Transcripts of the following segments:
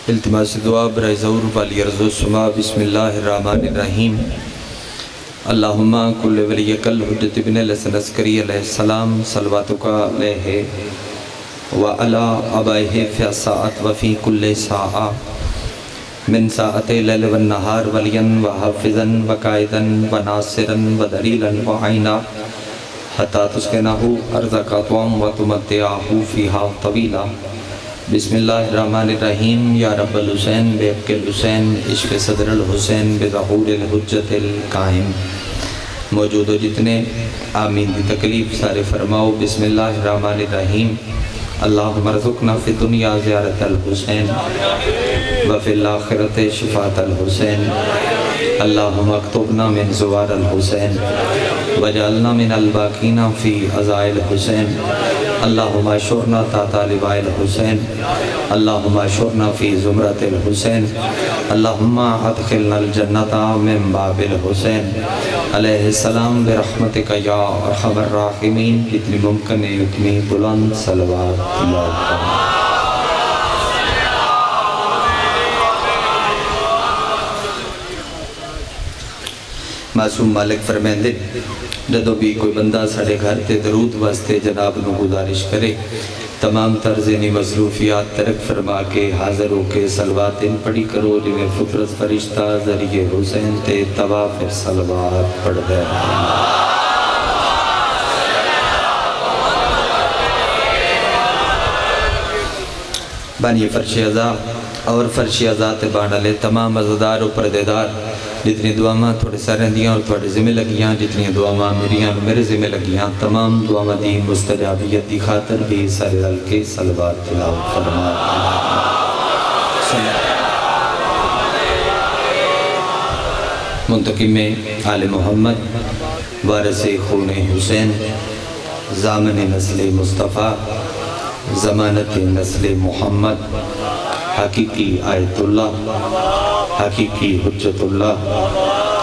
التماس دعا برائے ظہور والی ارض و سما بسم اللہ الرحمن الرحیم اللہم کل ولیک الحجت ابن الحسن عسکری علیہ السلام صلواتک علیہ وعلا ابائہ فی الساعت وفی کل ساعہ من ساعت لیل والنہار ولین وحافظن وقائدن وناصرن ودلیلن وعینا حتی تسکنہو ارزق طعام وتمتعہو فیہا طویلا بسم اللہ الرحمن الرحیم یا رب الحسین بحق الحسین عشق صدر الحسین بظہور الحجت القائم موجود و جتنے آمین دی تکلیف سارے فرماؤ بسم اللہ الرحمن الرحیم اللہم ارزقنا فی الدنیا زیارت الحسین وفی الاخرت شفاعت الحسین اللہم اکتبنا من زوار الحسین وجعلنا من الباقین فی عزائل الحسین اللہم اشرنا تحت لواء الحسین اللہم اشرنا فی زمرت الحسین اللہم ادخلنا الجنت من باب الحسین علیہ السلام برحمتک یا ارحم الراحمین جتنی ممکن ہے اتنی بلند صلوات اللہ معصوم مالک فرمیندے جدو بھی کوئی بندہ ساڑھے گھر تے درود واسطے جناب نو گزارش کرے تمام طرزینی مصروفیات ترک فرما کے حاضر ہو کے صلوات ان پڑھی کرو جنہیں فطرت فرشتہ ذریعے حسین تے طواف صلوات پڑھ دے بانی فرش ازا اور فرش ازا تے بانالے تمام ازدار و پردیدار جتنی دعاواں تھوڑے سارے دیاں اور تھوڑے ذمہ لگیاں جتنی دعاواں میریاں میرے ذمہ لگیاں تمام دعاواں دی مستجابیت دی خاطر بھی سارے رل کے صلوات تلاوت فرما منتقم آل محمد وارث خون حسین ضامن نسل مصطفیٰ ضمانت نسل محمد حقیقی آیت اللہ حقیقی حجت اللہ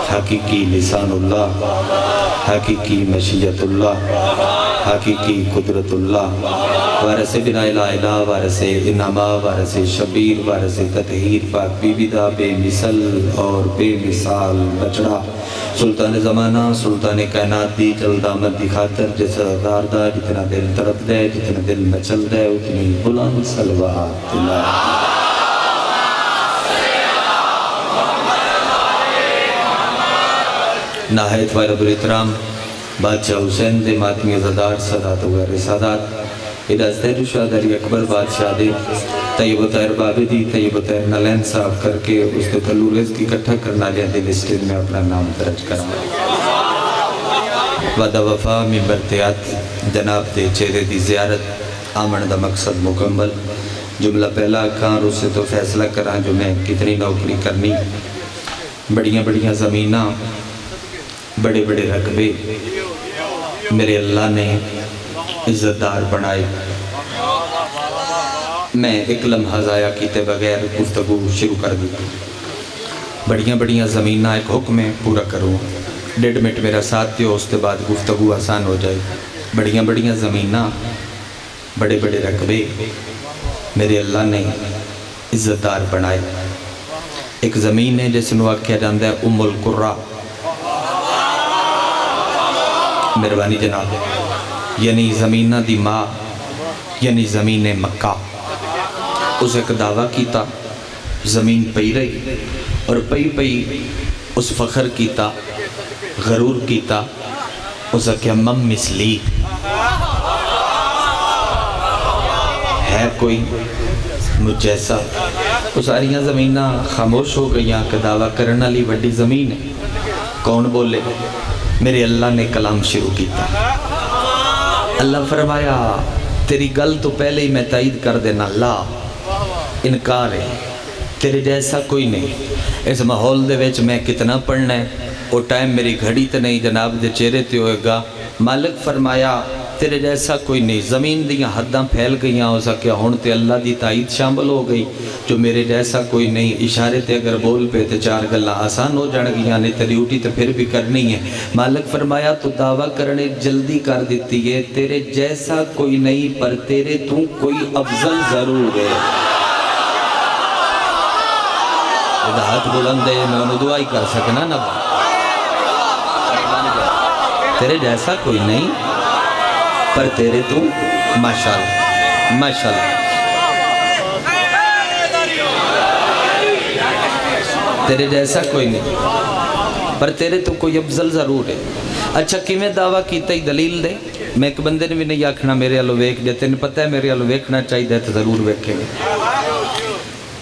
حقیقی لسان اللہ حقیقی مشیت اللہ حقیقی قدرت اللہ وارث بنا الہ وارث انما وارث شبیر وارث تطہیر پاک بی بیدہ بے مثل اور بے مثال بچڑا سلطان زمانہ سلطان کائنات دی جلد آمد دی خاطر جیسا دار دا جتنا دل تڑپ دے جتنا دل مچل دے اتنی بلند صلوات اللہ نہایت وارد الاحترام بادشاہ حسین دے ماتمی عزدار سادات وغیر سادات اداز تیر شاہد علی اکبر بادشاہ دے طیب و طاہر بابدی طیب و طاہر نلین صاف کر کے اس دے کلو رزق اکٹھا کرنا لیا دے لسٹر میں اپنا نام درج کرنا وعدہ وفا ممبرتیات جناب دے چہرے دی زیارت آمن دا مقصد مکمل جملہ پہلا کہاں رو سے تو فیصلہ کران جو میں کتنی نوکری کرنی بڑیاں بڑیاں زمینہ بڑے بڑے رقبے میرے اللہ نے عزتدار بنائے میں ایک لمحہ ضائع کیتے بغیر گفتگو شروع کر دی بڑیاں بڑیاں زمینہ ایک حکم ہے پورا کروں 1.5 منٹ میرا ساتھ دیو اس کے بعد گفتگو آسان ہو جائے بڑیاں بڑیاں زمینہ بڑے بڑے رقبے میرے اللہ نے عزتدار بنائے ایک زمین ہے جیسے نواق کیا جاندہ ہے ام القرہ مہربانی جناب یعنی زمینہ دی ماں یعنی زمین مکہ اس ایک دعویٰ کیتا زمین پئی رہی اور پئی پئی اس فخر کیتا غرور کیتا اس اکیا مم مثلی ہے کوئی مجھ جیسا وہ ساریاں زمینہ خاموش ہو گئیاں کہ دعویٰ کرنا لی وڈی زمین ہے کون بولے میرے اللہ نے کلام شروع کیتا اللہ فرمایا تیری گل تو پہلے ہی میں تائید کر دینا لا انکار ہے تیرے جیسا کوئی نہیں اس ماحول دے ویچ میں کتنا پڑھنا ہے وہ ٹائم میری گھڑی تے نہیں جناب دے چہرے تے ہوئے گا مالک فرمایا تیرے جیسا کوئی نہیں زمین دیاں حداں پھیل گئیاں ہو سکیا ہون تے اللہ دی تائید شامل ہو گئی جو میرے جیسا کوئی نہیں اشارے تے اگر بول پہ تے 4 گلہ آسان ہو جان گیاں نہیں تیری اٹھی تے پھر بھی کرنی ہے مالک فرمایا تو دعویٰ کرنے جلدی کر دیتی ہے تیرے جیسا کوئی نہیں پر تیرے تو کوئی افضل ضرور ہے جدا ہاتھ بلند ہے میں انہوں دعا ہی کر سکنا نا تیرے جیسا کوئی نہیں پر تیرے تو ماشاءاللہ ماشاءاللہ تیرے جیسا کوئی نہیں پر تیرے تو کوئی افضل ضرور ہے اچھا کیویں دعویٰ کیتا ہی دلیل دے میں ایک بندے نے بھی نہیں آکھنا میرے آلو ویکھ جے تینوں پتہ ہے میرے آلو ویکھنا چاہیے تو ضرور ویکھے گے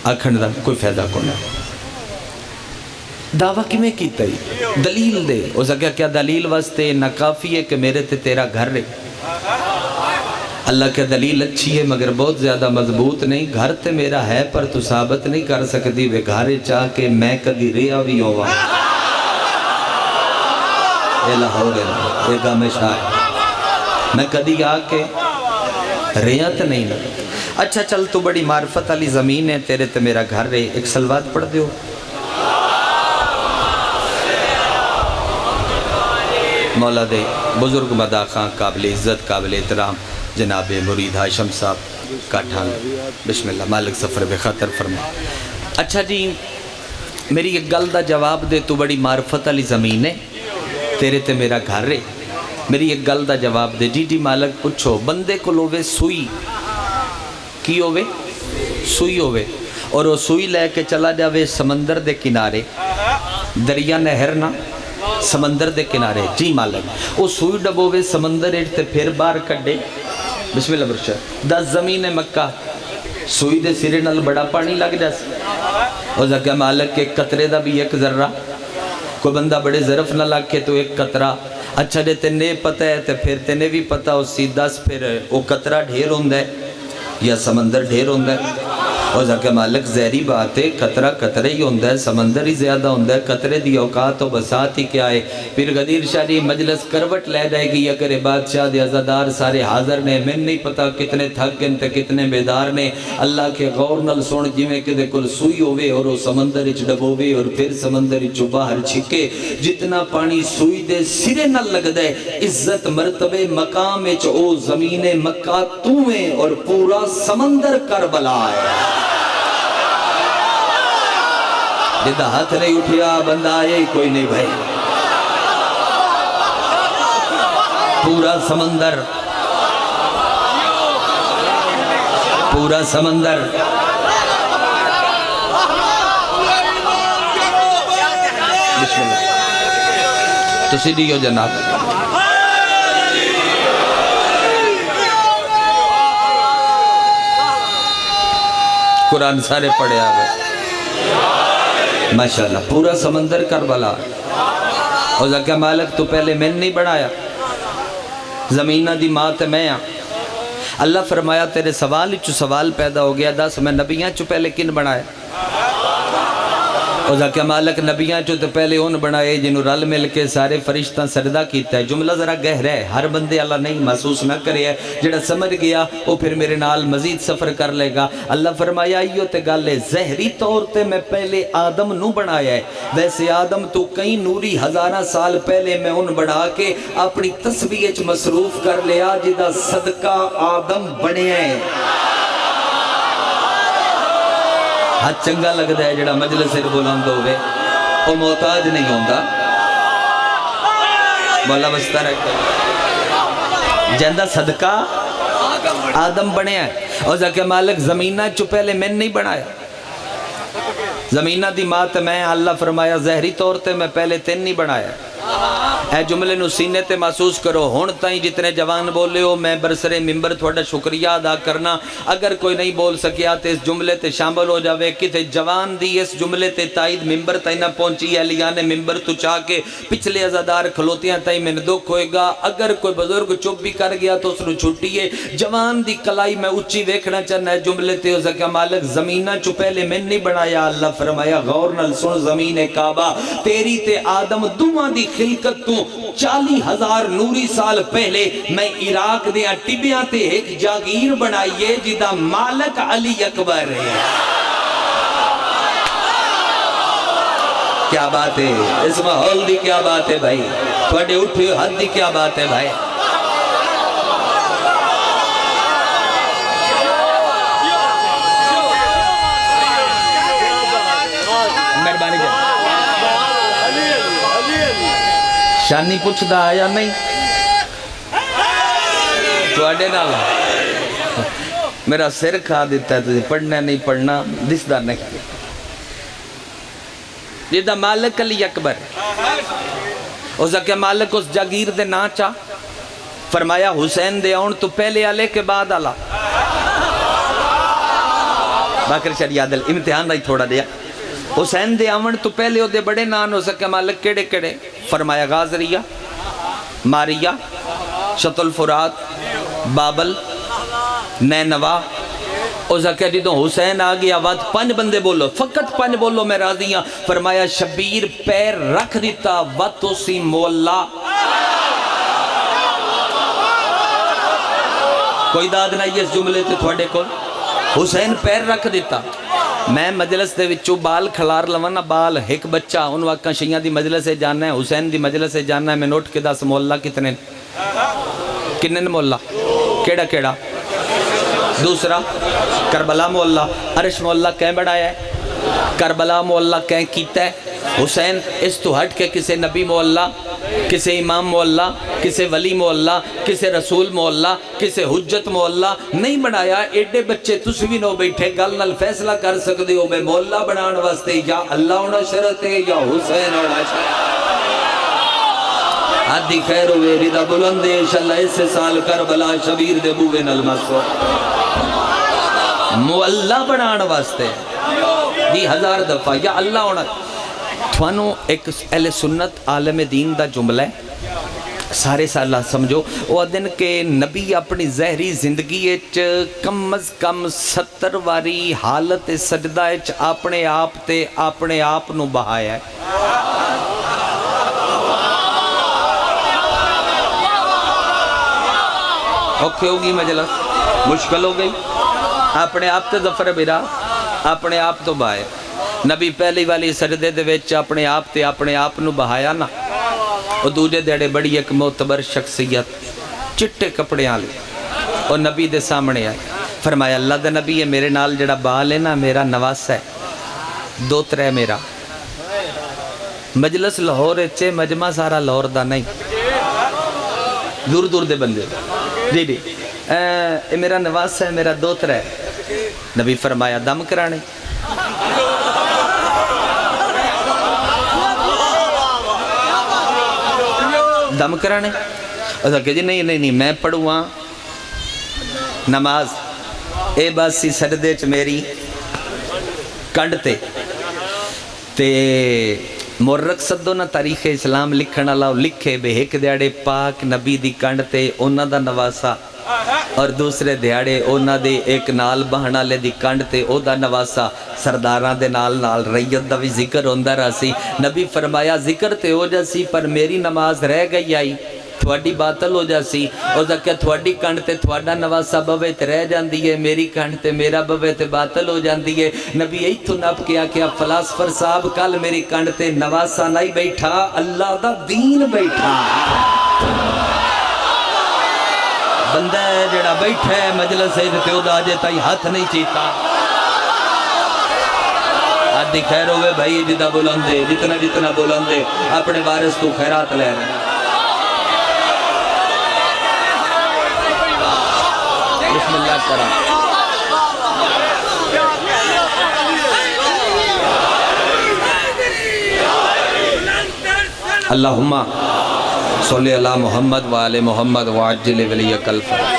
آکھن دا کوئی فائدہ کو نہیں دعویٰ کیویں کیتا ہی دلیل دے اس اگیا کیا دلیل واسطے نہ کافی ہے کہ میرے تے تیرا گھر ہے اللہ کے دلیل اچھی ہے مگر بہت زیادہ مضبوط نہیں گھر تے میرا ہے پر تو ثابت نہیں کر سکتی وے گھارے چاہ کے میں کدی ریا بھی ہوا اے لاہور ہے اے گام شاہ میں کدی آ کے ریا تے نہیں لگا اچھا چل تو بڑی معرفت علی زمین ہے تیرے تے میرا گھر ہے ایک سلوات پڑھ دیو مولا دے بزرگ مدا خان قابل عزت قابل احترام جناب مرید ہاشم صاحب کاٹھان بسم اللہ مالک سفر بے خاطر فرما اچھا جی میری ایک گل دا جواب دے تو بڑی معرفت علی زمین ہے تیرے تے میرا گھر ہے میری ایک گل دا جواب دے جی مالک پوچھو بندے کو لوے سوئی کی ہوئے سوئی ہوئے اور وہ سوئی لے کے چلا جاوے سمندر دے کنارے دریا نہر نہ سمندر دے کنارے جی مالک وہ سوئی ڈبوے سمندر اٹھتے پھر باہر کڈے بسم اللہ برشد 10 زمین مکہ سوئی دے سرے نال بڑا پانی لگ جاس اور زکہ مالک کے قطرے دا بھی ایک ذرہ کوئی بندہ بڑے ظرف نہ لگ کے تو ایک قطرہ اچھا جے تینے پتہ ہے تو پھر تینے بھی پتہ اسی 10 پھر وہ قطرہ ڈھیر ہوندہ ہے یا سمندر ڈھیر ہوندہ ہے اور زکہ مالک زہری بات ہے قطرہ قطرے ہی ہوندہ ہے سمندر ہی زیادہ ہوندہ ہے قطرے دی اوقات و بسات ہی کیا ہے پھر غدیر شاہ مجلس کروٹ لے جائے گی اگر بادشاہ دے عزادار سارے حاضر نے میں نہیں پتا کتنے تھک گن تے کتنے بیدار نے اللہ کے غور نل سن جویں کہ دے کل سوئی ہوئے اور وہ سمندر اچ ڈبوے اور پھر سمندر اچ باہر چھکے جتنا پانی سوئی دے سرے نل لگ دے عزت مرتبے مقام اچ او زمین مکہ تویں اور پورا سمندر کربلا ہے جدہ ہاتھ نہیں اٹھیا بندہ آئے کوئی نہیں بھائی پورا سمندر بسم اللہ تو سیدھی ہو جناب قرآن سارے پڑھے آگئے ماشاءاللہ پورا سمندر کربلا اور زکہ مالک تو پہلے میں نہیں بڑھایا زمینہ دی مات میں اللہ فرمایا تیرے سوال چو سوال پیدا ہو گیا دس میں نبیاں چو پہلے کن بڑھایا اور زکہ مالک نبیاں چو تو پہلے ان بڑھائے جنہوں رل مل کے سارے فرشتہ سردہ کیتا ہے جملہ ذرا گہرا ہے ہر بندے اللہ نہیں محسوس نہ کرے ہے جڑا سمجھ گیا وہ پھر میرے نال مزید سفر کر لے گا اللہ فرمایا ایو تے گالے زہری طور تے میں پہلے آدم نو بڑھایا ہے ویسے آدم تو کئی نوری ہزارہ سال پہلے میں ان بڑھا کے اپنی تسبیح مصروف کر لیا جدہ صدقہ آدم بنے ہیں ہاتھ چنگا لگ دا ہے جڑا مجلس سے بلند ہوئے وہ محتاج نہیں ہوندہ مولا بستہ رکھتا جندہ صدقہ آدم بنے ہیں اور زکہ مالک زمینہ چو پہلے میں نہیں بنایا زمینہ دی مات میں اللہ فرمایا زہری طور تے میں پہلے تین نہیں بنایا اے جملے نو سینے تے محسوس کرو ہون تائیں جتنے جوان بولے ہو میں برسرے ممبر تھوڑا شکریہ ادا کرنا اگر کوئی نہیں بول سکیا تے اس جملے تے شامل ہو جاوے کتے جوان دی اس جملے تے تائید ممبر تائیں نہ پہنچی ہے لیانے ممبر تو چاہ کے پچھلے عزادار کھلوتیاں تائیں میں دکھ ہوئے گا اگر کوئی بزرگ چپ بھی کر گیا تو اس نو چھوٹی ہے جوان دی کلائی میں اچھی ویکھنا چاہنا ہے جملے تے زکہ مالک زمینہ چو پہلے میں نہیں بنایا اللہ فرمایا غور نل سن زمین کعبہ تیری تے آدم دوہاں دی خلقت تو 40,000 نوری سال پہلے میں عراق دیا ٹبیاں تے ایک جاگیر بنائیے جدہ مالک علی اکبر ہے کیا بات ہے اس ماحول دی کیا بات ہے بھائی تھوڑے اٹھے حد دی کیا بات ہے بھائی شانی پوچھدا یا نہیں تواڈے نال میرا سر کھا دیتا ہے تجھے پڑھنا نہیں پڑھنا دسدا نہیں جیدہ مالک علی اکبر اس کا مالک اس جاگیر دے نا چاہ فرمایا حسین دے آن تو پہلے آلے کے بعد آلا باکر شریع عدل امتحان رہی تھوڑا دیا حسین دے آن تو پہلے ہو دے بڑے نان ہو سکے مالک کڑے کڑے فرمایا غازریہ ماریہ شط الفرات بابل نینوا او زکر جدوں حسین آگیا آواز 5 بندے بولو فقط 5 بولو میں راضی ہاں فرمایا شبیر پیر رکھ دیتا واتو سی مولا کوئی داد نہیں اس جملے تے تھوڑے کو حسین پیر رکھ دیتا میں مجلس دے وچوں بال کھلار لوانا بال ایک بچہ ان واقعہ شیعہ دی مجلس سے جاننا ہے حسین دی مجلس سے جاننا ہے میں نوٹ کے دس مولا کتنے کنن مولا کیڑا کیڑا دوسرا کربلا مولا عرش مولا کہیں بڑھایا ہے کربلا مولا کہیں کیتا ہے حسین اس تو ہٹ کے کسے نبی مولا کسے امام مولا کسے ولی مولا کسے رسول مولا کسے حجت مولا نہیں بنایا ایڈے بچے تسی بھی نو بیٹھے گل نال فیصلہ کر سکتے ہو میں مولا بنان واسطے یا اللہ ہونا شرط ہے یا حسین ہونا شرط آدھی خیر ہوئے رضا بلندے انشاءاللہ اس سال کربلا شبیر دے بوے نال مسو مولا بنان واسطے دی 1000 دفعہ یا اللہ ہونا تھوانو ایک اہل سنت عالم دین دا جملہ ہے سارے سالہ سمجھو وہ دن کے نبی اپنی زہری زندگی اچ کم از کم 70 واری حالت سجدہ اچ اپنے آپ نو بہایا ہے اوکے ہوگی مجلس مشکل ہو گئی اپنے آپ تے ظفر بیرا اپنے آپ تو بہائے نبی پہلی والی سجدے دے ویچ اپنے آپ نو بہایا نا اور دوجہ دیڑے بڑی ایک معتبر شخصیت چٹے کپڑے آلے اور نبی دے سامنے آئے فرمایا اللہ دے نبی ہے میرے نال جڑا بال ہے نا میرا نواس ہے 2-3 میرا مجلس لاہور اچھے مجمع سارا لاہور دا نہیں دور دور دے بندے جی جی میرا نواس ہے میرا 2-3 نبی فرمایا دم کرانے دم کرانے اسا کہ جی نہیں میں پڑھوں نماز اے باسی سجدے چ میری کنڈ تے مورک صدو نا تاریخ اسلام لکھن اللہ لکھے بے ایک دیاڑے پاک نبی دی کنڈ تے اونا دا نواسا اور دوسرے دیاڑے اونا دے ایک نال بہنا لے دی کنڈ تے او دا نواسا سرداراں دے نال ریت دا بھی ذکر ہوندہ رہا سی نبی فرمایا ذکر تے ہو جا سی پر میری نماز رہ گئی آئی تھوڑی باطل ہو جا سی اور ذکر تھوڑی کنڈ تے تھوڑا نواسا بوے تے رہ جاندی ہے میری کنڈ تے میرا بوے تے باطل ہو جاندی ہے نبی ایتھو نب کیا فلاسفر صاحب کل میری کنڈ تے نواسا نہیں بیٹھا اللہ دا دین بیٹھا بندہ ہے جڑا بیٹھا ہے مجلس ہے تے او دا جے تائی ہاتھ نہیں چیتا آدھی خیر ہوئے بھائی جدہ بلندے جتنا بلندے اپنے وارث تو خیرات لے رہے بسم اللہ کرام اللہم صلی اللہ محمد وآل محمد وعجل ولیک الفرج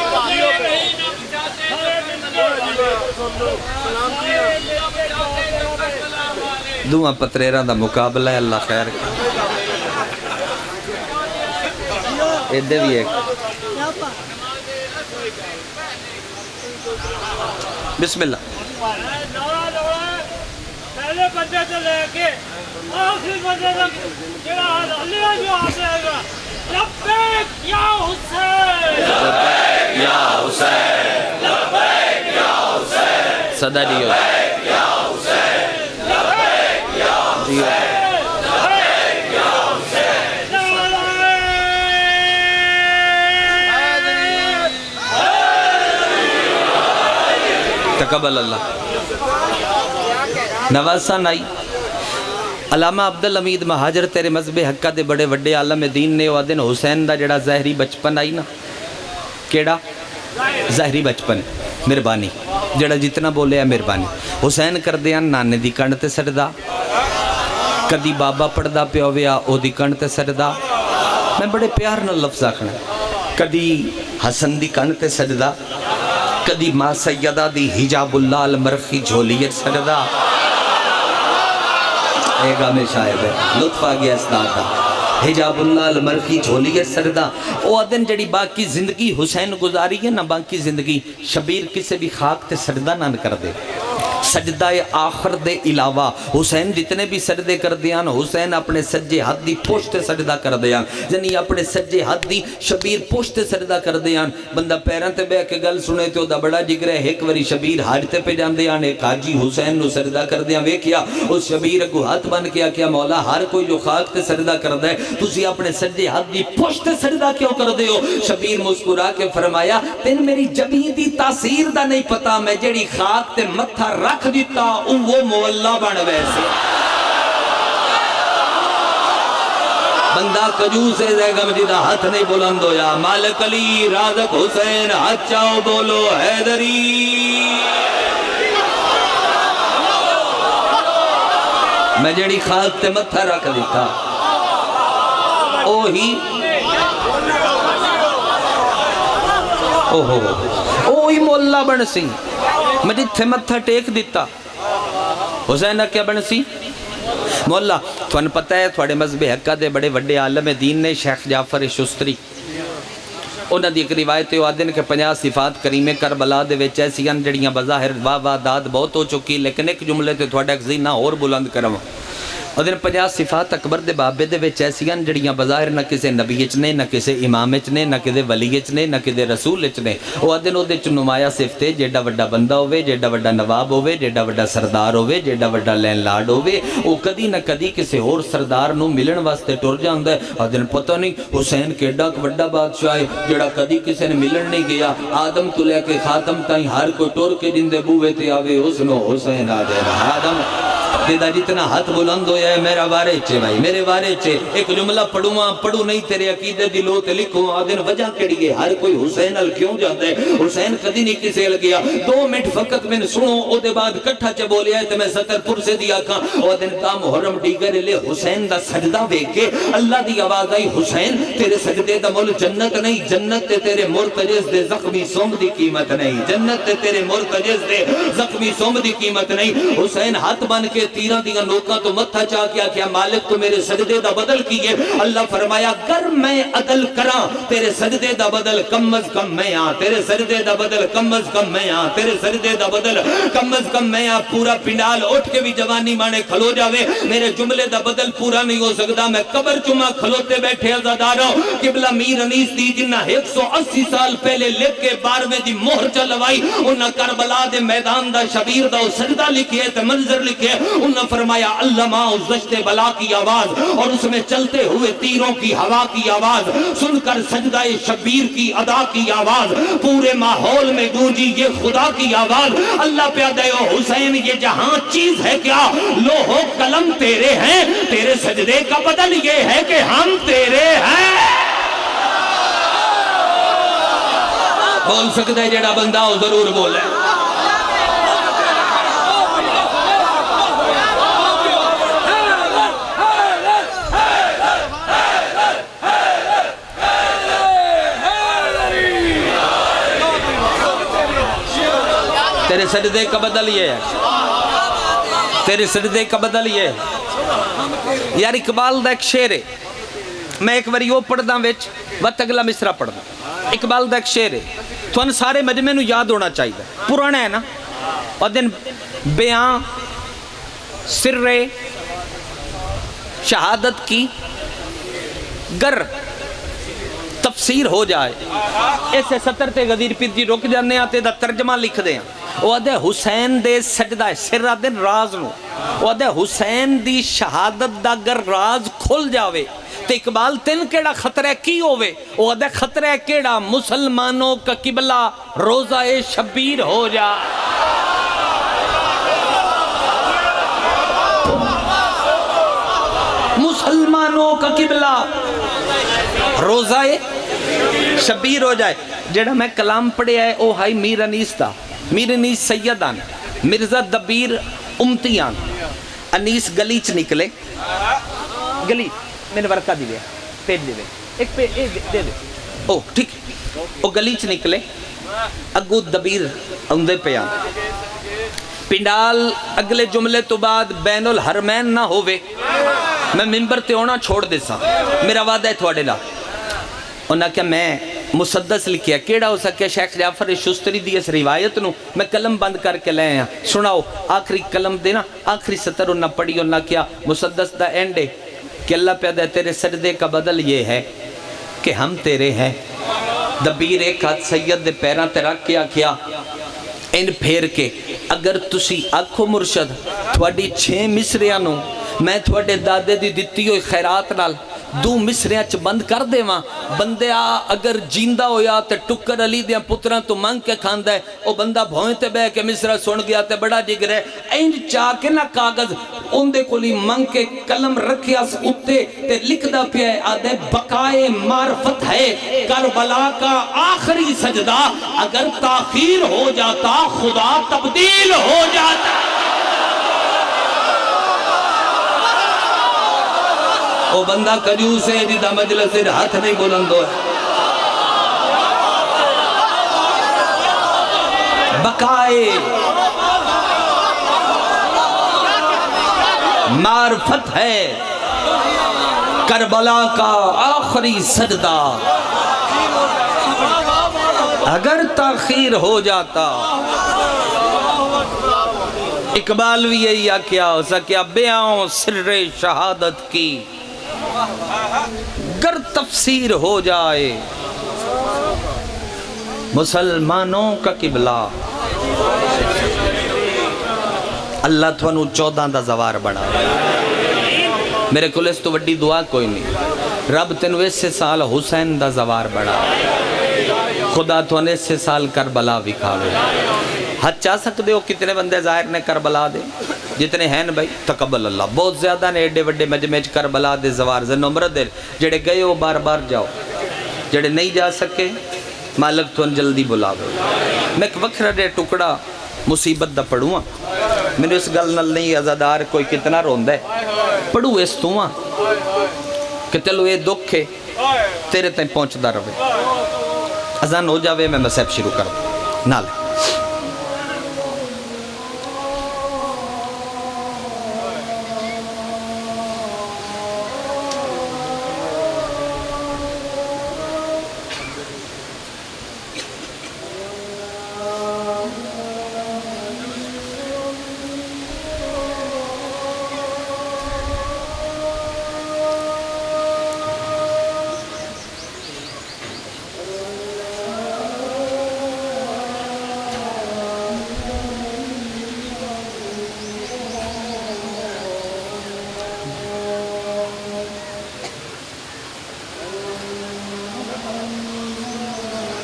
دعا پتریران دا مقابلہ ہے اللہ خیر ایدے بھی ایک بسم اللہ پہلے بندے سے لے کے آخری بندے تک جڑا اللہ جو آتے گا لبیک یا حسین لبیک یا حسین لبیک یا حسین صدا دیو لبیک یا حسین لبیک یا حسین لبیک یا حسین تقبل اللہ نواسا نائی علامہ عبدل حمید مہاجر تیرے مذہب حقہ دے بڑے وڈے عالم دین نے وہ دن حسین دا جڑا ظاہری بچپن آئی نا، کیڑا ظاہری بچپن، مہربانی جڑا جتنا بولے ہے مہربانی، حسین کردے ہیں نانے دی کنڈ تے سجدہ، کدی بابا پڑھدا پیا ہویا او دی کنڈ تے سجدہ، میں بڑے پیار نال لفظ آکھنا، کدی حسن دی کنڈ تے سجدہ، کدی ماں سیدہ دی حجاب اللہ المرخی جھولیت سجدہ۔ ایک میں شاہد ہے، لطف آگیا اسناد دا، حجاب اللہ المرخی جھولیت سجدہ۔ او دن جڑی باقی زندگی حسین گزاری ہے نا، باقی زندگی شبیر کسے بھی خاک تے سجدہ نہ کر دے، سجدہ آخر دے علاوہ حسین جتنے بھی سجدے کر دیان، حسین اپنے سجے ہاتھ دی پوشت سجدہ کر دیان، یعنی اپنے سجے ہاتھ دی شبیر پوشت سجدہ کر دیان۔ بندہ پیران تے بے کے گل سنے تے دا بڑا جگر ہے، ایک وری شبیر حاجتے پہ جان دیان، ایک حاجی حسین نو سجدہ کر دیان، ویکھیا اس شبیر کو ہاتھ بن کیا کیا مولا ہر کوئی جو خاک تے سجدہ کر دے تسی اپنے سجے ہاتھ دی پوشت سجدہ کیوں کر دے ہو؟ شبیر مسکرا کے فرمایا تین میری جبین دی تاثیر دا نہیں پتا، میں جڑی خاک تے متھا رکھ دیتا وہ مولا بن ویسے۔ بندہ کجوس ہے زیگم جدہ ہاتھ نہیں بلند ہویا، مالک علی رازق حسین ہاتھ چاہو بولو حیدری۔ میں جڑی خاک تے متھا رکھ دیتا اوہی اوہی مولا بن سی، میں جتھے متھا ٹیک دیتا حسین کیا بن سی مولا۔ تھوان پتہ ہے تھوڑے مذہب حقہ دے بڑے وڈے عالم دین نے شیخ جعفر شستری، انہاں دی ایک روایت ہے آدھن کے 50 صفات کریم کربلا دے وچ ایسی ان جڑیاں بظاہر واہ واہ داد بہت ہو چکی، لیکن ایک جملے تے تھوڑا ایک زینہ اور بلند کروں۔ اور 50 صفات اکبر دے بابے دے وچ ایسی ان جڑیاں بظاہر نہ کسے نبی اچ نے، نہ کسے امام اچ نے، نہ کسے ولی اچ نے، نہ کسے رسول اچ نے، او ادن او دے چ نمایاں صفتے جیڑا وڈا بندہ ہوئے، جیڑا وڈا نواب ہوئے، جیڑا وڈا سردار ہوئے، جیڑا وڈا لین لاڈ ہوئے، او کدی نہ کدی کسے اور سردار نو ملن واسطے ٹر جاندا ہے۔ ادن پتہ نہیں حسین کیڈا وڈا بادشاہ ہے جیڑا کدی کسے نے ملن نہیں گیا، آدم تو لے کے خاتم تائیں ہر کوئی ٹر کے جندے بوئے تے آوے اس نو حسین آ جائے آدم دیدہ جتنا ہاتھ بلند ہویا ہے میرا وارے چھے بھائی، میرے وارے چھے ایک جملہ پڑھوں نہیں تیرے عقیدے دلوں تے لکھوں آدھن وجہ کڑی ہے، ہر کوئی حسین ال کیوں جاتا ہے؟ حسین کدی نہیں کسے لگیا، 2 منٹ فقط میں سنو او دے بعد کٹھا چے بولیا ہے تے میں ستر پور سے دیا کھاں او دن تا محرم ڈیگر لے حسین دا سجدہ بے کے اللہ دی آواز آئی حسین تیرے سجدے دا مول جنت نہیں، جنت تے تیرے مرتجز دے زخمی سوم دی قیمت نہیں، جنت تے تیرے مرتجز دے زخمی سوم دی قیمت نہیں۔ حسین ہاتھ بن کے تیرہ دیا نوکا تو متھا چاہ کیا مالک تو میرے سجدے دا بدل کیے، اللہ فرمایا گر میں عدل کراں تیرے سجدے دا بدل کم از کم میں آں، تیرے سجدے دا بدل کم از کم میں آں، تیرے سجدے دا بدل کم از کم میں آں۔ پورا پنڈال اٹھ کے بھی جوانی مانے کھلو جاوے، میرے جملے دا بدل پورا نہیں ہو سکتا، میں قبر چمہ کھلوتے بیٹھے عزاداروں قبلہ میر انیس دی جنہ 180 سال پہلے لکھ کے 12ویں دی مہر چلوائی، انہاں کربلا دے میدان دا شبیر دا سجدہ لکھے تے منظر لکھے، انہاں فرمایا اللہ ماں اس دشت بلا کی آواز اور اس میں چلتے ہوئے تیروں کی ہوا کی آواز سن کر سجدہ شبیر کی ادا کی آواز پورے ماحول میں گونجی یہ خدا کی آواز، اللہ پیادے ہو حسین یہ جہاں چیز ہے کیا، لوح و قلم تیرے ہیں، تیرے سجدے کا بدل یہ ہے کہ ہم تیرے ہیں۔ بول سکتے ہیں جڑا بندہ ہو ضرور بولے۔ تیرے سجدے کا بدل یہ ہے، تیرے سجدے کا بدل یہ ہے۔ یار اقبال دا ایک شعر ہے، میں ایک باری وہ پڑھ داں ویچ وقت اگلا مصرع پڑھ داں۔ اقبال دا ایک شعر ہے تو ان سارے مجمع نو یاد ہونا چاہیے، پرانا ہے نا، اور دن بیان سر شہادت کی گر تفسیر ہو جائے، ایسے سطر تے غزیر پیر جی رک جانے آتے دا ترجمہ لکھ دیں، وہ آدھے حسین دے سجدہ سر آدھے راز نو، وہ آدھے حسین دی شہادت دا گر راز کھل جاوے تے اقبال تین کیڑا خطرہ کی ہوئے، وہ آدھے خطرہ کیڑا مسلمانوں کا قبلہ روزہ شبیر ہو جائے۔ مسلمانوں کا قبلہ. روزہ شبیر ہو جائے. جڑا میں کلام پڑھیا ہے او ہائی میر انیس دا. میر انیس سیدان مرزا دبیر امتیان. انیس گلی چ نکلے, گلی میں نے ورکا دیوے پیج دیوے ایک پہ دے دے او ٹھیک. او گلی چ نکلے اگو دبیر اندے پیان. پنڈال اگلے جملے تو بعد بین الحرمین نہ ہووے میں ممبر تے ہونا چھوڑ دے سا. میرا وعدہ ہے تھوڑے لا. انہاں کہ میں مسدس لکھیا کیڑا ہو سکے شیخ جعفر شستری دی اس روایت نو میں قلم بند کر کے لے آیا. سناؤ آخری قلم دینا آخری سطر انہاں پڑھی. انہاں کیا مسدس دا اینڈے کہ اللہ پیدا ہے تیرے سجدے کا بدل یہ ہے کہ ہم تیرے ہیں. دبیر ایک ہاتھ سید دے پیران تے رکھ کیا ان پھیر کے اگر تسی آکھو مرشد تھوڑی 6 مصریاں نو میں تھوڑے دادے دی دتی ہوئی خیرات نال 2 مصریاں چ بند کر دے ماں. بندہ اگر جیندہ ہویا تے ٹکر علی دیاں پتران تو مانگ کے کھاندہ ہے. او بندہ بھوئیں تے بے کے مصرہ سن گیا تے بڑا جگر ہے. این چاہ کے نہ کاغذ اندے کو لی مانگ کے قلم رکھیا سے اتے تے لکھ دا پیا ہے آدھے بقائے معرفت ہے کربلا کا آخری سجدہ. اگر تاخیر ہو جاتا خدا تبدیل ہو جاتا. او بندہ کجو سے جدہ مجلس ہاتھ نہیں بلندو ہے. بقائے معرفت ہے کربلا کا آخری سجدہ. اگر تاخیر ہو جاتا اقبال بھی یہی کیا ہو سکیا بیاں سر شہادت کی گر تفسیر ہو جائے مسلمانوں کا قبلہ. اللہ تھوانو 14 دا زوار بڑھا. میرے کل اس تو وڈی دعا کوئی نہیں. رب تنو اس سے سال حسین دا زوار بڑھا. خدا تھوانے اس سے سال کربلا بھی کھاوے. حد چاہ سکتے ہو کتنے بندے ظاہر نے کربلا دے جتنے ہیں بھائی تقبل اللہ. بہت زیادہ نے ایڈے وڈے مجمع کربلا دے زوار زن عمر دے جڑے گئے ہو بار بار جاؤ. جڑے نہیں جا سکے مالک تھوان جلدی بلاوے. میں ایک وقت رہے ٹکڑا مصیبت دا پڑھوں میں نے اس گل نل نہیں ازادار کوئی کتنا روندہ ہے پڑھو اس تو کہ چلو یہ دکھ ہے تیرے تائیں پہنچ دا رہے. اذان ہو جاوے میں مسیب شروع کر دوں نالے.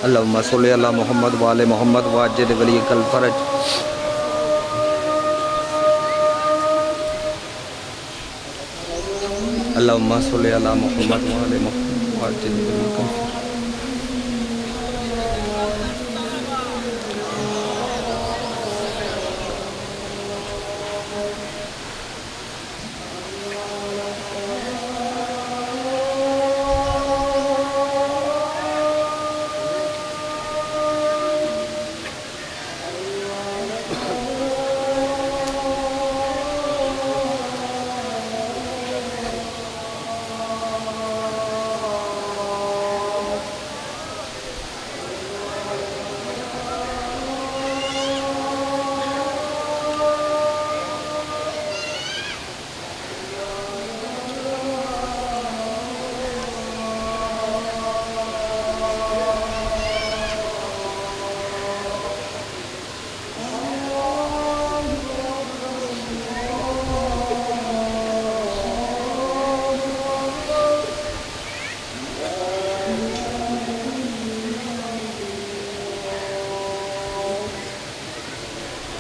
اللہم صلی اللہ محمد وآل محمد واجد ولی کل فرج. اللہم صلی اللہ محمد وآل محمد واجد ولی کل فرج.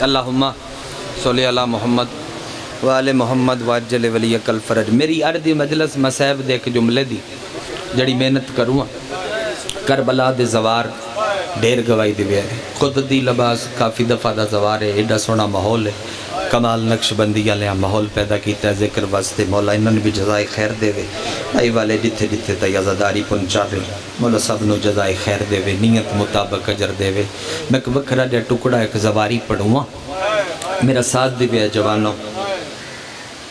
اللہم صلی اللہ محمد والے محمد واجل ولی کل فرج. میری عرض مجلس مصائب دے ایک جملے دی جڑی محنت کروں کربلا دے زوار ڈھیر گواہی دی ہے. خود دی لباس کافی دفعہ دا زوار ہے. ایڈا سونا ماحول ہے. کمال نقش بندی والے ماحول پیدا کیتا ہے ذکر واسطے. مولا انہوں نے بھی جزائے خیر دے وے. آئی والے جتھے جتھے تے عزاداری پہنچا وے. مولا سب نو جزائے خیر دے وے. نیت مطابق اجر دے وے. میں ایک وکھرا جا ٹکڑا ایک زواری پڑھوں میرا ساتھ دی وے جوانوں.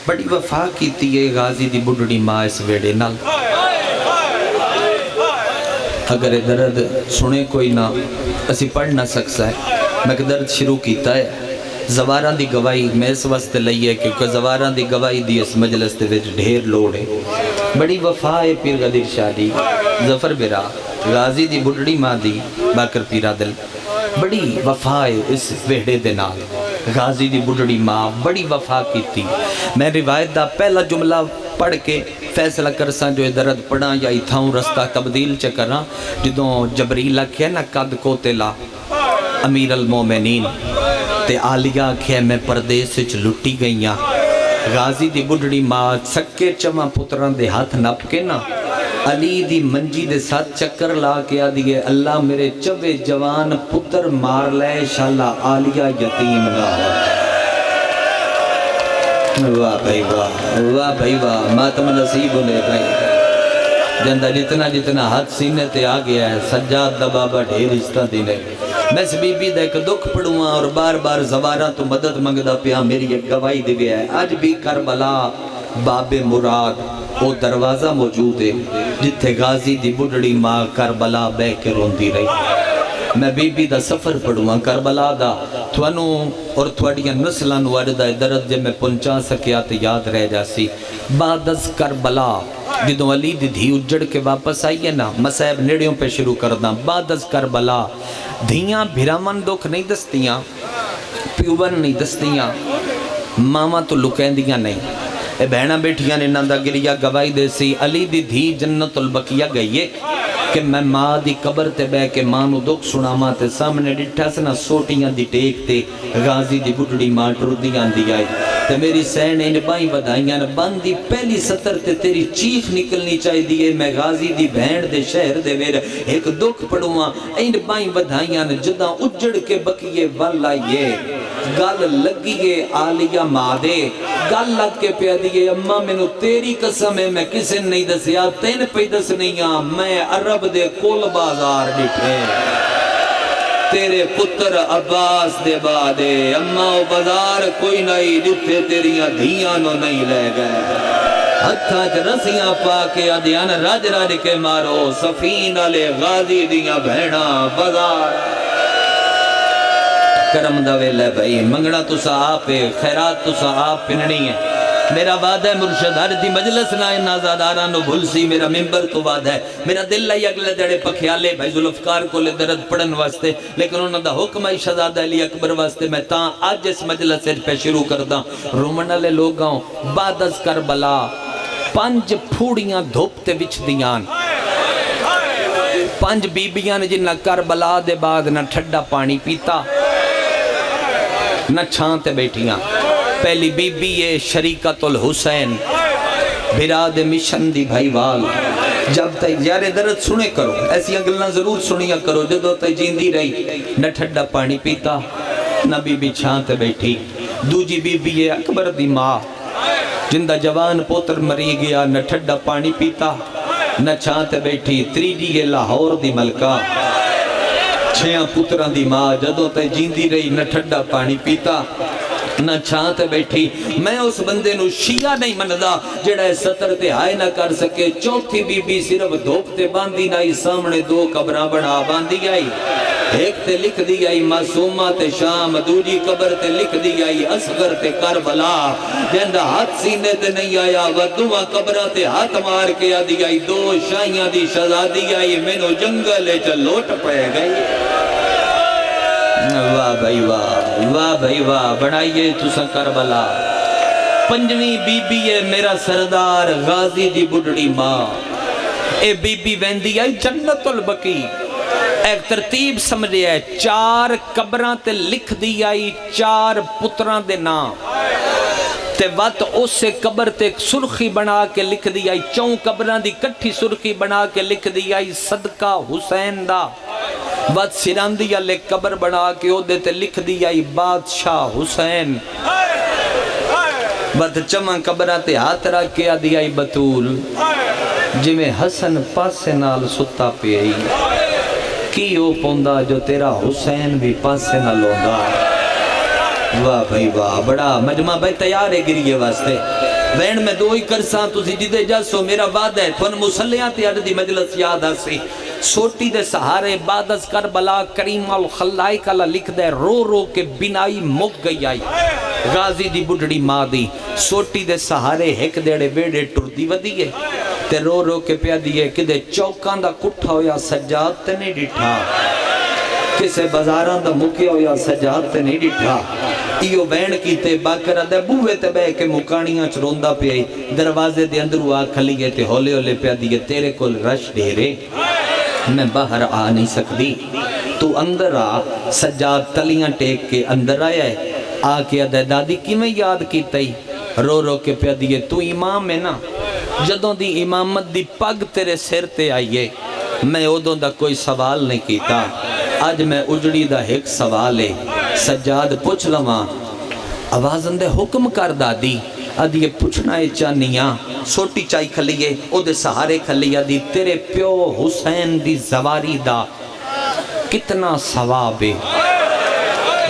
بڑی وفا کیتی ہے غازی دی بڑھڑی ماں اس ویڑے نال. اگر درد سنے کوئی نہ اسی پڑھ نہ سکسا ہے. میں کہ درد شروع کیتا ہے. زواراں دی گواہی میں اس واسطے لئیے کیونکہ زواراں دی گواہی دی اس مجلس دے وچ ڈھیر لوڑ ہے. بڑی وفا ہے پیر غدیر شاہ دی ظفر برا غازی دی بڑھڑی ماں دی باکر پیرا دل. بڑی وفا ہے اس ویڑے دے نال. غازی دی بڑھڑی ماں بڑی وفا کیتی. میں روایت دا پہلا جملہ پڑھ کے فیصلہ کرساں جو درد پڑھاں یا اتھاؤں رستہ تبدیل چکراں. جدوں جبریل آکھیا نا قد کو تلا امیر المومنین تے آلیہ آکھیا میں پردیس وچ لٹی گئیاں. غازی دی بڑھڑی ماں سکے چماں پتران دے ہاتھ نپ کے نا علی دی منجی دے ساتھ چکر لا کے آدھئے اللہ میرے چوے جوان پتر مار لے شاءاللہ آلیہ یتیم نہ ہو. واہ بھائی واہ واہ بھائی واہ ماتم نصیب لے بھائی. جندہ جتنا جتنا ہاتھ سینے تے آ گیا ہے سجاد دا بابا ڈھیر اس طرح دینے. میں اس بی بی دے ایک دکھ پڑھوں اور بار بار زوارہ تو مدد منگدہ پیا. میری ایک گواہی دے ہے آج بھی کربلا باب مراد وہ دروازہ موجود ہے جتھے غازی دی بڑھڑی ماں کربلا بے کے روندی رہی. میں بی بی دا سفر پڑھوں کربلا دا تھوانوں اور تھوڑیاں نسلان وردہ درد جے میں پہنچا سکیا تے یاد رہ جاسی. بعد از کربلا جدوں علی دی دھی اجڑ کے واپس آئیے نا مسائب نیڑیوں پہ شروع کردہ. بعد از کربلا دھیاں بھیرامن دکھ نہیں دستیاں پیوبن نہیں دستیاں ماما تو لکیندیاں نہیں. اے بہنہ بیٹھیاں نے نندہ گریا گواہی دے سی علی دی دھی جنت البقیہ گئیے کہ میں ماں دی قبر تے بے کے ماں نو دکھ سنا ماں تے سامنے ڈٹھا سنا سوٹیاں دی ٹیک تے غازی دی بڑھڑی ماں ٹردیاں دی آئی تے میری سینے ان بائیں ودائیاں بندی پہلی سطر تے تیری چیخ نکلنی چاہی دیئے. میں غازی دی بہن دے شہر دے ویر ایک دکھ پڑھواں ان بائیں ودائیاں جدہ اجڑ کے بکیے والا یہ گل لگیے آلیہ ماں دے گل لگ کے پیا دیئے اممہ میں تیری قسم ہے میں کسے نہیں دسیا تین پہ دس نہیں آں میں عرب دے کول بازار ڈٹھے تیرے پتر عباس دے بادے اممہ و بازار کوئی نہیں جتھے تیریاں دھیاں نو نہیں لے گئے. ہتھاں چ رسیاں پا کے آدیاں راج راج کے مارو سفین علی غازی دیاں بہنا بازار. کرم دا ویلے بھائی منگنا تو سا آپ ہے خیرات تو سا آپ پننی ہے. میرا وعدہ ہے مرشد ہر دی مجلس نہ نازادارہ نو بھول سی میرا ممبر تو وعدہ ہے. میرا دل لئی اگلے دڑے پکھیالے بھائی ذوالفقار کو لے درد پڑھن واسطے لیکن انہوں دا حکم ہے شہزادہ علی اکبر واسطے. میں تاں آج اس مجلس پہ شروع کردہ رومن لے لوگاں بعد از کربلا 5 پھوڑیاں دھوپتے وچ دیان 5 بیبیاں جنہ کربلا دے بعد نہ ٹھڈا پانی پیتا نہ چھانتے بیٹھیاں. پہلی بی بی ہے شریکت الحسین بھراد مشن دی بھائی وال. جب تک یار درد سنے کرو ایسی اگلنا ضرور سنیا کرو جدو تک جیندی رہی نہ ٹھڈا پانی پیتا نہ بی بی چھانتے بیٹھی. دوجی بی بی ہے اکبر دی ماں جندہ جوان پوتر مری گیا نہ ٹھڈا پانی پیتا نہ چھانتے بیٹھی. تریجی ہے لاہور دی ملکہ 6 پتران دی ماں جدو تے جیندی رہی نہ ٹھڈا پانی پیتا نہ چھانتے بیٹھی. میں اس بندے نو شیعہ نہیں مندہ جڑا ہے سطر تے ہائے نہ کر سکے. چوتھی بی بی صرف دھوپتے باندھی نائی سامنے 2 قبرہ بڑھا باندھی آئی. ایک تے لکھ دی آئی معصومہ تے شام دوجی قبر تے لکھ دی آئی اصغر تے کربلا. جندہ ہاتھ سینے تے نہیں آیا ودوہ قبرہ تے ہاتھ مار کے آدھی آئی 2 شائیاں دی شہزادی آئی مینو جنگل چلوٹ پہ گئی. واہ بھائی واہ بھائی واہ بڑھائیے تسا کربلا. 5ویں بی بی ہے میرا سردار غازی دی بڑھڑی ماں. اے بی بی ویندی آئی جنت البقی. ایک ترتیب سمجھے ہے 4 قبران تے لکھ دی آئی 4 پتران دے نام تے وقت اسے قبر تے سرخی بنا کے لکھ دی آئی، چون قبران دی کٹھی سرخی بنا کے لکھ دی آئی صدقہ حسین دا۔ وقت سران دی لے قبر بنا کے او دیتے لکھ دی آئی بادشاہ حسین۔ وقت چمن قبران تے ہاتھ رکھ کے آدھی آئی بطول جی میں حسن پاسے نال ستا پہ آئی، کی او پوندا جو تیرا حسین بھی پاسے نال ہوندا۔ واہ بھائی واہ، بڑا مجمع بھائی تیار ہے گریے واسطے۔ وین میں دو ہی کرساں تسی جدے جاسو میرا وعدہ ہے تھون مسلیاں تے اڈ دی مجلس یاد آسی۔ سوٹی دے سہارے بعد از کربلا کریم الخلائق اللہ لکھ دے رو رو کے بنائی مک گئی آئی، غازی دی بڑھڑی ماں دی سوٹی دے سہارے ایک دیڑے بیڑے ٹر دی ودی ہے تے رو رو کے پیا دیئے کہ دے چوکان دا کٹھا ہویا سجاد تے نہیں ڈٹھا، کسے بازاران دا مکے ہویا سجاد تے نہیں ڈٹھا۔ ایو وین کی تے باکرہ دے بوے تے بے کے مکانیاں چروندہ پہ آئی، دروازے دے اندرو آ کھلی گئے تے ہولے ہولے پیا دیئے تیرے کل رش ڈھیرے میں باہر آ نہیں سکتی، تو اندر آ۔ سجاد تلیاں ٹیک کے اندر آیا ہے، آ کے ادھے دادی کی میں یاد کی تئی، رو رو کے پیا دیئے تو امام ہے نا، جدوں دی امامت دی پگ تیرے سر تے آئیے، میں ادھوں دا کوئی سوال نہیں کیتا، آج میں اجڑی دا ایک سوال ہے۔ سجاد پوچھ لواں، آوازن دے حکم کر دادی، ادھے پوچھنا ہے چانیاں، سوٹی چائی کھلیے، او دے سہارے کھلیے، دی تیرے پیو حسین دی زواری دا کتنا ثواب ہے۔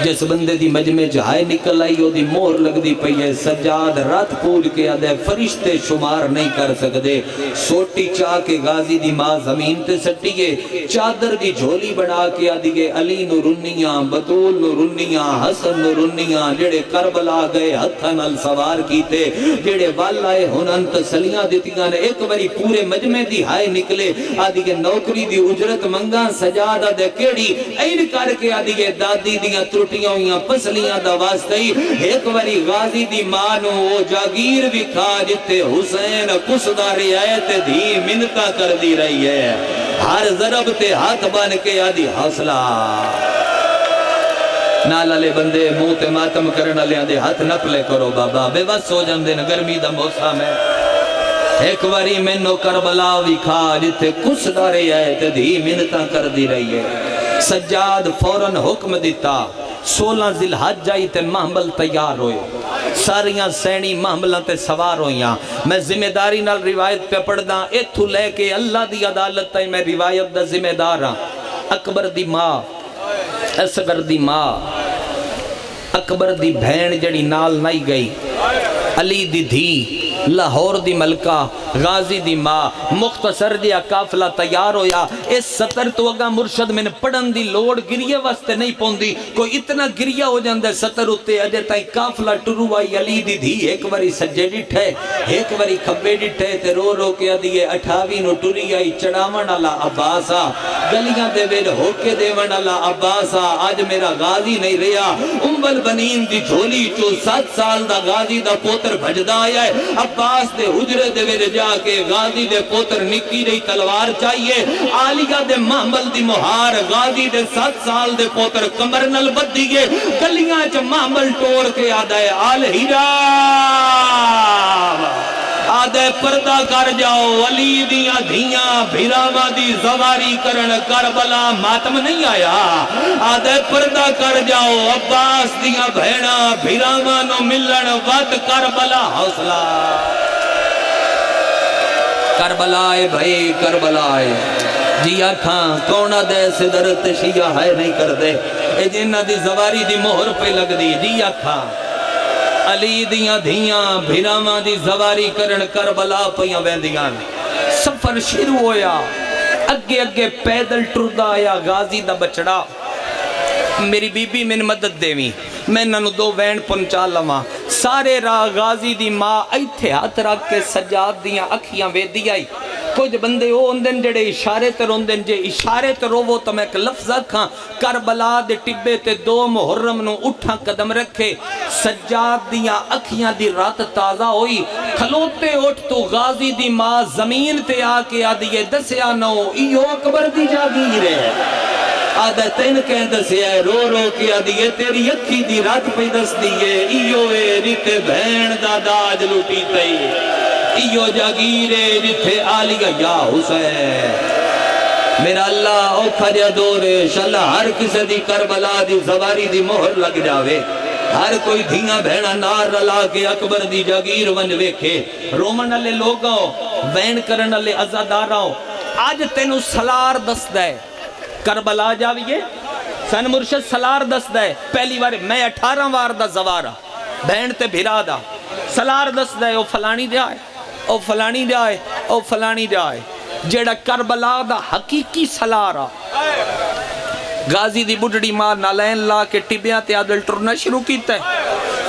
جس بندے دی مجمع جہائے نکل آئی او دی مور لگ دی پئی ہے، سجاد رات پول کے آدھے فرشتے شمار نہیں کر سکدے، سوٹی چاہ کے غازی دی ماں زمین تے سٹیے، چادر دی جھولی بنا کے آدھے علی نو رنیاں، بطول نو رنیاں، حسن نو رنیاں، جڑے کربلا گئے ہتھن السوار کیتے، جڑے والائے ہنن تسلیاں دیتیاں نے، ایک باری پورے مجمع دی ہائے نکلے، آدھے نوکری دی اجرت منگاں، سجاد آدھے کیڑی این کر کے آدھے دادی دیاں ترٹیاں ہویاں پسلیاں دا واسطہ ہی، ایک باری غازی دی مانو وہ جاگیر بھی کھا جتے حسین کسدہ رعایت دی منتہ کر دی رہی ہے، ہر ضرب تے ہاتھ بان کے آدھی حوصلہ نال علی بندے منہ تے ماتم کرنا لے آدھے ہاتھ نپلے کرو بابا، بے بس ہو جاندے گرمی دا موسم ہے۔ ایک باری منو کربلا بھی کھا جتے کسدہ رعایت دی منتہ کر دی رہی ہے۔ سجاد فوراً حکم دیتا، 16 ذی الحج آئی تے محمل تیار ہوئے، ساریاں سینی محملوں تے سوار ہوئیاں۔ میں ذمہ داری نال روایت پہ پڑھ دا، ایتھو لے کے اللہ دی عدالت تائیں میں روایت دا ذمہ دار ہاں۔ اکبر دی ماں، اصغر دی ماں، اکبر دی بھین جڑی نال نہیں گئی، علی دی دھی، لاہور دی ملکہ، غازی دی ماں، مختصر دیا قافلہ تیار ہویا۔ اس سطر تو اگا مرشد میں نے پڑھن دی لوڑ گریہ واسطے نہیں پوندی، کوئی اتنا گریہ ہو جاندے سطر اتے اجے تائیں قافلہ ٹرو آئی۔ علی دی دھی ایک باری سجے ڈٹھے، ایک باری کھبے ڈٹھے تے رو رو کے دیئے 28 نو ٹری آئی، چڑاون والا عباسا، گلیاں دے ویل ہو کے دیون والا عباسا، آج میرا غازی نہیں رہا۔ ام البنین دی جھولی چو 7 سال دا غازی دا پوتر بھجدا آیا ہے، عباس دے حجرے دے ویل جا کے غازی دے پوتر نکی رہی تلوار چاہیے، آلیہ دے محمل دی مہار، غازی دے 7 سال دے پوتر کمر نل بدیئے، گلیاں چا محمل ٹور کے آدھے آل ہیرا آدھے پردہ کر جاؤ، علی دیاں دھیاں بھیراما دی زواری کرن کربلا ماتم نہیں آیا، آدھے پردہ کر جاؤ، عباس دیاں بھیڑا بھیراما نو ملن وقت کربلا حوصلہ کربلائے بھائی کربلائے جی آکھاں کونا دے صدرت شیعہ ہے نہیں کر دے، اے جنہ دی زواری دی مہر پہ لگ دی، جی آکھاں علی دیاں دھیاں بھیراما دی زواری کرن کربلا پیاں ویندیاں۔ سفر شروع ہویا، اگے اگے پیدل ٹردہ آیا غازی دا بچڑا، میری بی بی من مدد دیویں، میں ننو 2 وین پنچا لواں، سارے راہ غازی دی ماں ایتھے ہاتھ رکھ کے سجاد دیاں اکھیاں ویدی آئی۔ کچھ بندے او اندن جڑے اشارے تے روندن، جے اشارے تے روو تو میں ایک لفظ کھاں، کربلا دے ٹبے تے 2 محرم نو اٹھاں قدم رکھے، سجاد دیاں اکھیاں دی رات تازہ ہوئی، کھلوتے اٹھ تو غازی دی ماں زمین تے آ کے آدھیے دسیا نو ایو اکبر دی جاگیر ہے، آدھا تین کہیں دسیا ہے رو رو کے آدھیے تیری اکھی دی رات پہ دس دیئے ایو اے ریتے بہن دا داج لوٹی تئی ایو جاگیرے جتھے آلیہ یا حسین میرا اللہ اوکھا جا دورے شاللہ ہر کسی دی کربلا دی زواری دی مہر لگ جاوے ہر کوئی دھیاں بہنا نار رلا کے اکبر دی جاگیر ون ویکھے رومن علی لوگوں وین کرن علی عزاداراں آج تینو سلار دس دے کربلا جاویے سن مرشد سلار دس دے پہلی بار میں 18 وار دا زوارا بہن تے بھرا دا سلار دس دے او فلانی جائے او فلانی جائے او فلانی جائے جیڑا کربلا دا حقیقی سلارا غازی دی بڑھڑی ماں نالین لا کے ٹبیاں تے آدل ٹرنا شروع کیتا ہے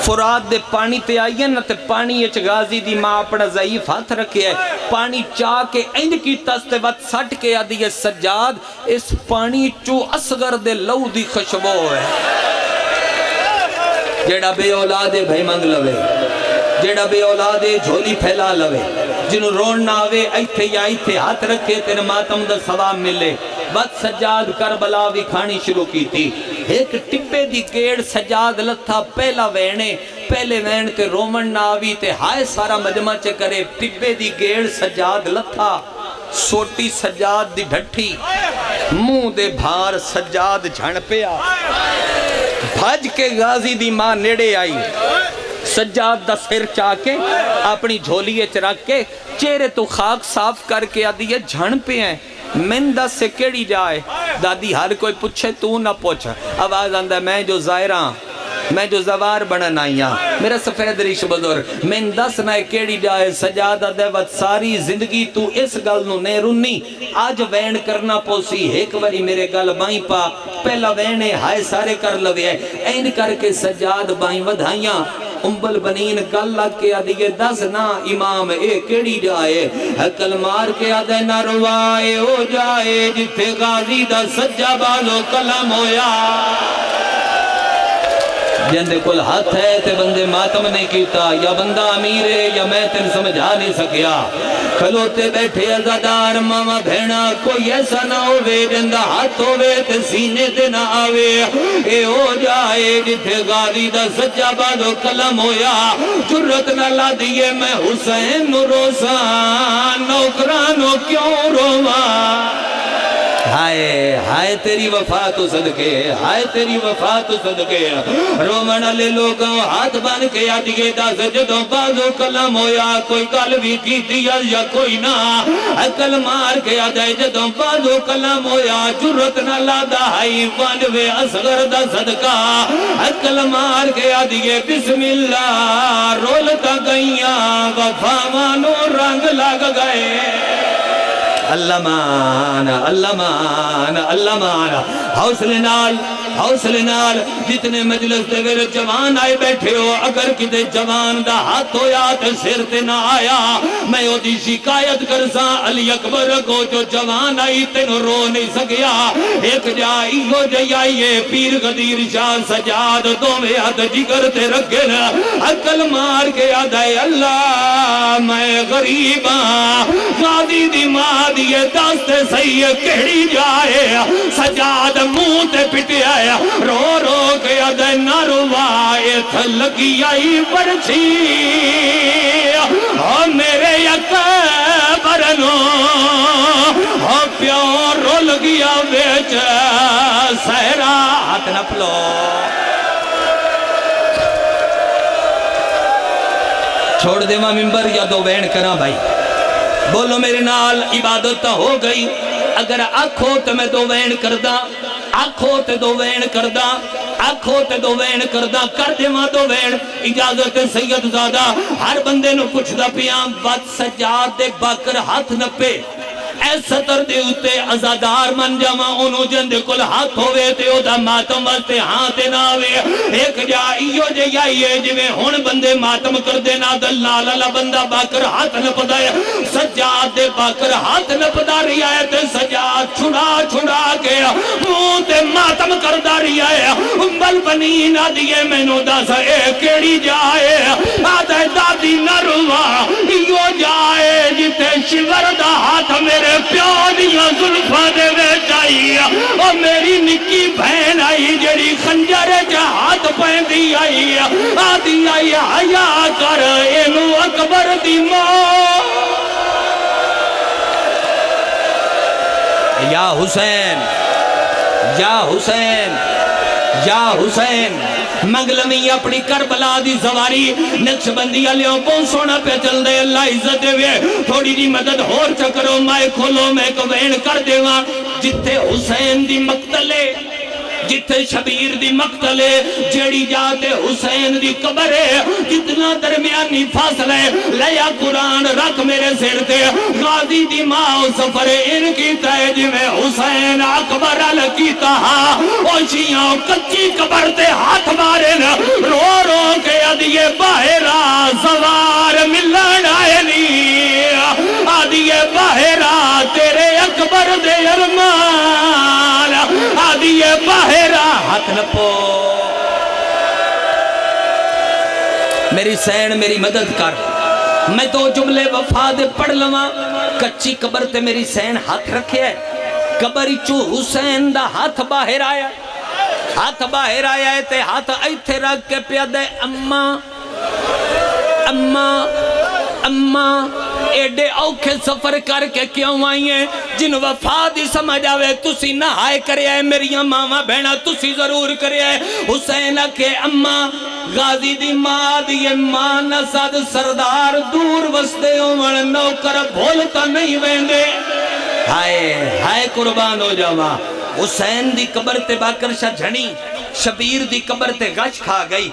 فرات دے پانی تے آئیے نا تے پانی اچھ غازی دی ماں اپنا ضعیف ہاتھ رکھے ہے پانی چاہ کے انج کیتا ستے وقت سٹ کے آدھی سجاد اس پانی چو اصغر دے لو دی خوشبو ہے جیڑا بے اولادے بھائی منگ لوے جیڑا بے اولادے جھولی پھیلا لوے جنہوں رون نہ آوے ایتھے یا ایتھے ہاتھ رکھے تیرے ماتم دا ثواب ملے بات سجاد کربلا بھی کھانی شروع کی تھی ایک ٹپے دی گیڑ سجاد لتھا پہلا وینے پہلے وین تے رومن نہ آوی تے ہائے سارا مجمع چے کرے ٹپے دی گیڑ سجاد لتھا سوٹی سجاد دی ڈھٹھی منہ دے بھار سجاد جھن پیا بھج کے غازی دی ماں نیڑے آئی سجاد دا سر چاہ کے اپنی جھولیے چرک کے چہرے تو خاک صاف کر کے آدھی یہ جھن پہ ہیں من دا سے کیڑی جائے دادی ہر کوئی پوچھے تو نہ پوچھ آواز آندہ میں جو زائرہ میں جو زوار بڑھن آئیاں میرا سفید ریش بزرگ میں دس نہ کیڑی جائے سجادہ دیوت ساری زندگی تو اس گل نو نے رنی آج وین کرنا پوسی ایک وری میرے گل بائیں پا پہلا وینے ہائے سارے کر لوے این کر کے سجاد بائیں ودھائیاں امبل بنین گل لگ کے آدھے دس نا امام اے کیڑی جائے حکل مار کے آدھے نہ روائے ہو جائے جتھے غازی دا سجا بالو کلم ہویا جندے کل ہاتھ ہے تے بندے ماتم نہیں کیتا یا بندہ امیر ہے یا میں تن سمجھا نہیں سکیا کھلوتے بیٹھے عزادار ماما بھینا کوئی ایسا نہ ہوئے جندہ ہاتھ ہوئے تے سینے تے نہ آوے اے ہو جائے جتھے غازی دا سچا بادو کلم ہویا جرت نہ لا دیئے میں حسین نو روسان نوکرانو کیوں رواں ہائے ہائے تیری وفا تو صدقے ہائے تیری وفا تو صدقے رومن علی لوگوں ہاتھ بان کے آدھگے دس جدوں بازو کلم ہویا کوئی کل بھی کی دیا یا کوئی نہ عقل مار کے آدھے جدوں بازو کلم ہویا جرت نہ لادا ہائی وانوے اصغر دا صدقہ عقل مار کے آدھگے بسم اللہ رولتا گئیاں وفا مانو رنگ لگ گئے اللہ مان اللہ مان اللہ مان حوصلے نال جتنے مجلس دے ویلے جوان آئے بیٹھے ہو اگر کتے جوان دا ہاتھ ہویا تے سر تے نہ آیا میں او دی شکایت کرساں علی اکبر کو جو جوان آئی تینو رو نہیں سکیا ایک جائی ہو جائیے پیر غدیر شاہ سجاد دو میں ہاتھ جگر تے رکھے نا عقل مار کے آدھائے اللہ میں غریباں غازی دی ماں دیئے داستے صحیح کہڑی جائے سجاد منہ تے پٹے آیا رو رو گیا دے نہ روائے تھلگی آئی برچی میرے اکبرنو پیوں رول گیا بیچ سہرا ہاتھ نہ پلو چھوڑ دے ماں ممبر یا دو وین کرا بھائی بولو میرے نال عبادت ہو گئی اگر آنکھوں تے میں دو وین کردہ آنکھوں تے دو وین کردہ آنکھوں تے دو وین کردہ کر دے ماں دو وین اجازت سید زادہ ہر بندے نو پوچھ دا پیام بات سجاد دے باکر ہاتھ نپے اے ستر دے اتے عزادار من جمع انہوں جندے کل ہاتھ ہوئے تے او دا ماتم بلتے ہاتھ ناوے ایک جائیو جائیے جویں ہون بندے ماتم کر دینا دلال اللہ بندہ باکر ہاتھ نپدائے سجاد دے باکر ہاتھ نپدا رہی آئے تے سجاد چھڑا کے مون تے ماتم کردہ رہی آئے بل بنین آدھیے میں نو دا سا اے کیڑی جائے آدھے دادی نروا یو جائے جتے شور دا ہاتھ میرے پیادیاں ظلفہ دے وے چاہیے او میری نکی بہن آئی جڑی خنجر جہاد پہندی آئی آدھی آئی حیا کر اینو اکبر دی موت یا حسین یا حسین یا حسین منگلمی اپنی کربلا دی زواری نقش بندی علیوں بہت سونا پہ چل دے اللہ عزت دے وے تھوڑی دی مدد ہور چکرو مائے کھولو میں کو وین کر دے وہاں جتے حسین دی مقتلے جتے شبیر دی مقتلے جیڑی جاتے حسین دی قبر ہے جتنا درمیانی فاصلہ ہے لیا قرآن رکھ میرے سر تے غازی دی ماں سفر ان کی تیج میں حسین اکبر لکیتا او شیعہ کچی قبر تے ہاتھ مارے رو رو کے ادیے باہرہ سوار ملن آئے نی ادیے باہرہ تیرے اکبر دے ارمان ادیے باہرہ ہاتھ نپو میری سین میری مدد کر میں تو جملے وفا دے پڑھ لواں کچی قبر تے میری سین ہاتھ رکھے ہے قبر چو حسین دا ہاتھ باہر آیا ہے تے ہاتھ ایتھے رکھ کے پیا دے اماں ایڈے اوکھے سفر کر کے کیوں آئی ہیں جن وفا دی سمجھ آوے تسی نہ آئے کرے آئے میری ماما بہنا تسی ضرور کرے آئے حسین کے اماں غازی دی ماں دی ماں نساد سردار دور وستے عمر نوکر بھولتا نہیں ویندے ہائے قربان ہو جاوا حسین دی قبر تے باکر شاہ جھنی شبیر دی قبر تے غش کھا گئی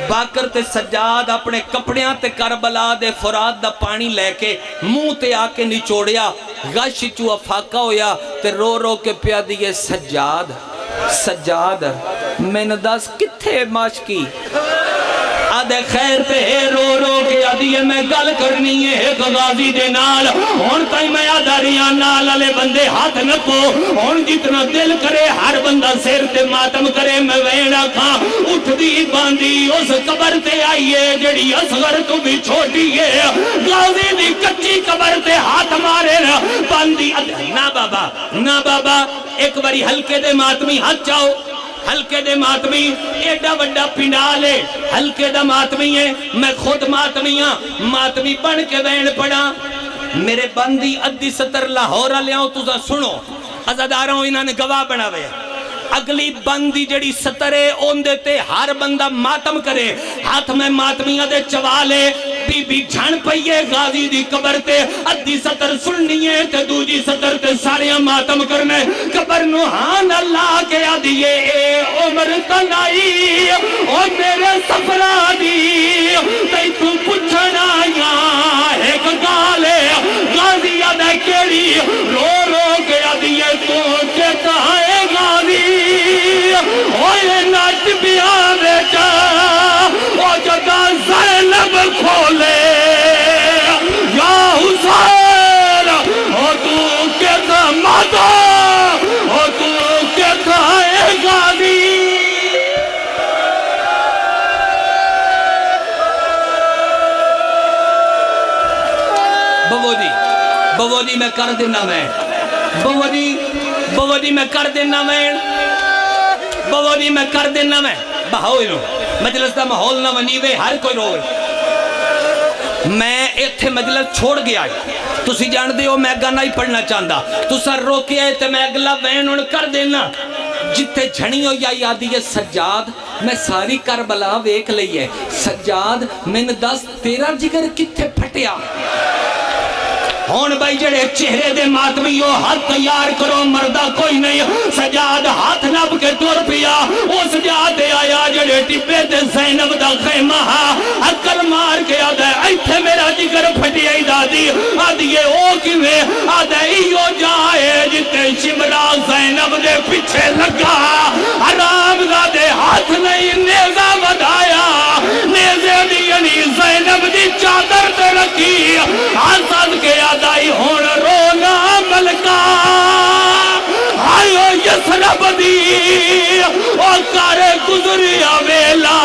باکر تے سجاد اپنے کپڑیاں تے کربلا دے فرات دا پانی لے کے منہ تے آکے نچوڑیا غش چو افاقہ ہویا تے رو رو کے پیا دیئے سجاد میں نداس کتھے ماشکی آدھے خیر پہ رو رو کے آدھیے میں گل کرنی ہے ایک غازی دے نال ہون تائی میں آدھاریاں نال علی بندے ہاتھ نکو ہون جتنا دل کرے ہر بندہ سیر تے ماتم کرے میں ویڑا کھاں اٹھ دی باندھی اس قبر تے آئیے جڑی اصغر تو بھی چھوٹی ہے غازی دی کچی قبر تے ہاتھ مارے باندھی نا بابا ایک باری ہلکے دے ماتمی ہاتھ چاہو ہلکے دے ماتمی ایڈا وڈا پنڈال ہے ہلکے دا ماتمی ہے میں خود ماتمی بن کے بین پڑا میرے بندی ادھی ستر لاہورہ لے آؤں تُسا سنو ازاداروں انہوں نے گواہ بنا ہوئے اگلی بندی جڑی سترے اون دیتے ہر بندہ ماتم کرے ہاتھ میں ماتمیاں دے چوالے بی بی جھن پئیے غازی دی قبر تے ادھی ستر سننیے تے دوجی ستر تے ساریاں ماتم کرنے قبر نوحان اللہ کے آدھیے اے عمر تنائی او میرے سفرہ دی تے تو پچھنا یا ایک گالے غازی آدھے کیڑی رو رو کے آدھیے تو کہتا ہے غازی اوہ ناٹ بیا بیٹا او جگہ زینب کھولے یا حسین او تو کہتا ماتا او تو کہتا ہے غازی بوودی میں کر دینا میں بوودی میں کر دینا میں بہاؤ انہوں مجلس دا محول نہ ونیوے ہر کوئی روئے میں ایتھے مجلس چھوڑ گیا تسی جان دے ہو میں گانا ہی پڑھنا چاہتا تو سر رو کے آئے تے میں اگلا وین ان کر دینا جتے جھنی ہو یا یادی ہے سجاد میں ساری کربلا ویک لئی ہے سجاد میں نے دس تیرا جگر کتھے پھٹیا ہون بھائی جڑے چہرے دے ماتمی ہو ہاتھ تیار کرو مردہ کوئی نہیں سجاد ہاتھ نب کے دور پیا وہ سجاد آیا جڑے ٹپے دے زینب دا خیمہ اکل مار کے آدھے ایتھے میرا جگر پھٹی آئی دادی آدھیے او کیوے آدھے ایو جائے جتے شمرا زینب دے پیچھے لگا حرام دے ہاتھ نہیں نیزہ بدایا نیزے دی یعنی زینب دی چادر دے رکھی آزاد کے آدھائی ہون رونا ملکا آئیو یسرب دی او کارے گزریا ویلا